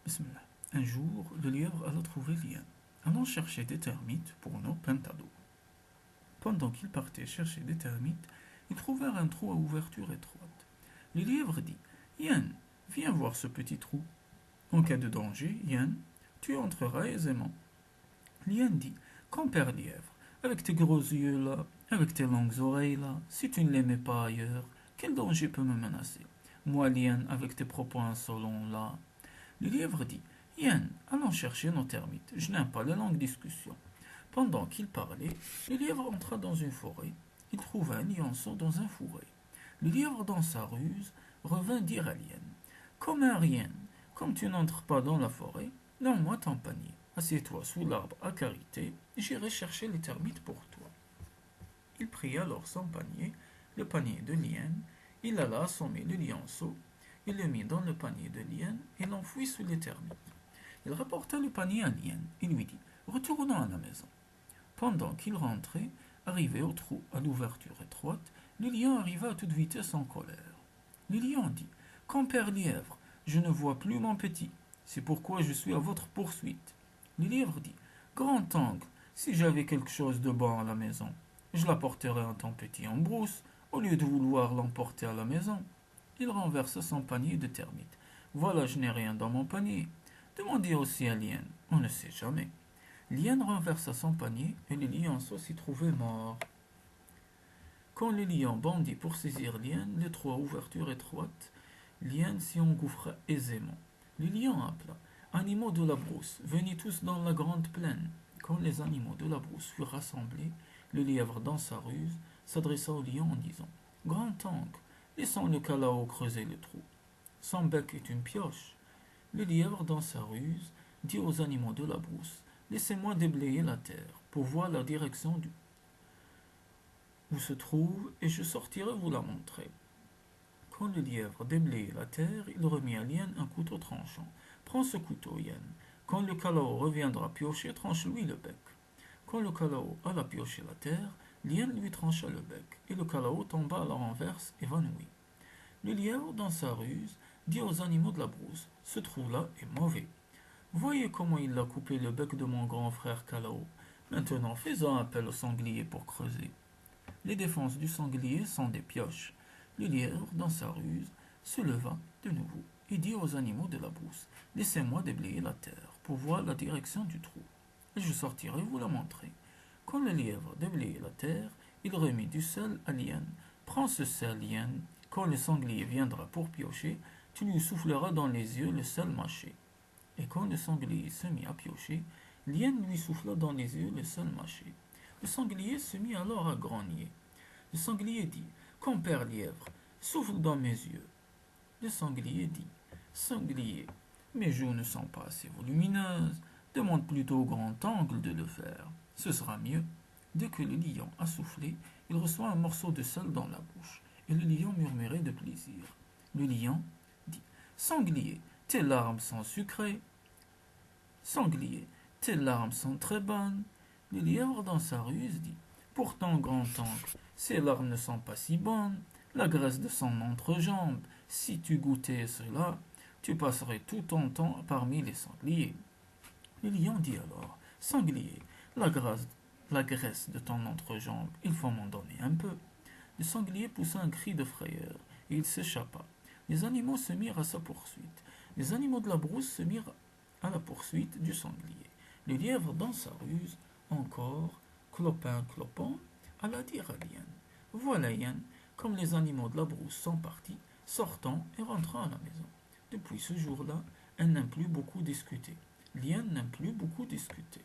Bismillah. Un jour, le lièvre alla trouver Liane, allant chercher des termites pour nos pentados. Pendant qu'il partait chercher des termites, ils trouvèrent un trou à ouverture étroite. Le lièvre dit: Yann, viens voir ce petit trou. En cas de danger, Yann, tu entreras aisément. Yann dit: Compère lièvre, avec tes gros yeux là, avec tes longues oreilles là, si tu ne les mets pas ailleurs, quel danger peut me menacer? Moi, Liane, avec tes propos insolents là. Le lièvre dit: Yann, allons chercher nos termites. Je n'aime pas les longues discussions. Pendant qu'il parlait, le lièvre entra dans une forêt. Il trouva un lionceau dans un fourré. Le lièvre, dans sa ruse, revint dire à Liane: Comme un rien, comme tu n'entres pas dans la forêt, donne-moi ton panier. Assieds-toi sous l'arbre à carité, j'irai chercher les termites pour toi. Il prit alors son panier, le panier de Liane, il alla assommer le lionceau, il le mit dans le panier de Liane et l'enfouit sous les termites. Il rapporta le panier à Liane et lui dit: Retournons à la maison. Pendant qu'il rentrait, arrivé au trou à l'ouverture étroite, le lion arriva à toute vitesse en colère. Le lion dit: Compère lièvre, je ne vois plus mon petit, c'est pourquoi je suis à votre poursuite. Le lièvre dit: Grand oncle, si j'avais quelque chose de bon à la maison, je l'apporterais à ton petit en brousse, au lieu de vouloir l'emporter à la maison. Il renversa son panier de termites. Voilà, je n'ai rien dans mon panier. Demandez aussi à Liane, on ne sait jamais. Liane renversa son panier et le lionceau s'y trouvait mort. Quand le lion bondit pour saisir Liane, le trou à ouverture étroite, Liane s'y engouffra aisément. Le lion appela: Animaux de la brousse, venez tous dans la grande plaine. Quand les animaux de la brousse furent rassemblés, le lièvre, dans sa ruse, s'adressa au lion en disant: Grand oncle, laissons le calao creuser le trou. Son bec est une pioche. Le lièvre, dans sa ruse, dit aux animaux de la brousse: Laissez-moi déblayer la terre pour voir la direction où se trouve et je sortirai vous la montrer. Quand le lièvre déblayait la terre, il remit à Liane un couteau tranchant. Prends ce couteau, Yann. Quand le calao reviendra piocher, tranche-lui le bec. Quand le calao alla piocher la terre, Liane lui trancha le bec, et le calao tomba à la renverse, évanoui. Le lièvre, dans sa ruse, dit aux animaux de la brousse: Ce trou-là est mauvais. Voyez comment il a coupé le bec de mon grand frère Calao. Maintenant, faisons appel au sanglier pour creuser. Les défenses du sanglier sont des pioches. Le lièvre, dans sa ruse, se leva de nouveau et dit aux animaux de la brousse: Laissez-moi déblayer la terre pour voir la direction du trou, et je sortirai vous la montrer. Quand le lièvre déblayait la terre, il remit du sel à Liane. Prends ce sel, Liane. Quand le sanglier viendra pour piocher, tu lui souffleras dans les yeux le sel mâché. Et quand le sanglier se mit à piocher, Liane lui souffla dans les yeux le sel mâché. Le sanglier se mit alors à grogner. Le sanglier dit: Compère lièvre, souffle dans mes yeux. Le sanglier dit: Sanglier, mes joues ne sont pas assez volumineuses. Demande plutôt au grand angle de le faire. Ce sera mieux. Dès que le lion a soufflé, il reçoit un morceau de sel dans la bouche, et le lion murmurait de plaisir. Le lion dit: Sanglier, tes larmes sont sucrées. Sanglier, tes larmes sont très bonnes. Le lièvre, dans sa ruse, dit: Pourtant, grand-oncle, ces larmes ne sont pas si bonnes. La graisse de son entrejambe, si tu goûtais cela, tu passerais tout ton temps parmi les sangliers. Le lion dit alors: Sanglier, la graisse de ton entrejambe, il faut m'en donner un peu. Le sanglier poussa un cri de frayeur, et il s'échappa. Les animaux se mirent à sa poursuite. Les animaux de la brousse se mirent à la poursuite du sanglier. Le lièvre, dans sa ruse, encore, clopin clopant, alla dire à Liane: Voilà, Yann, comme les animaux de la brousse sont partis, sortons et rentrons à la maison. Depuis ce jour-là, elle n'a plus beaucoup discuté. Liane n'a plus beaucoup discuté.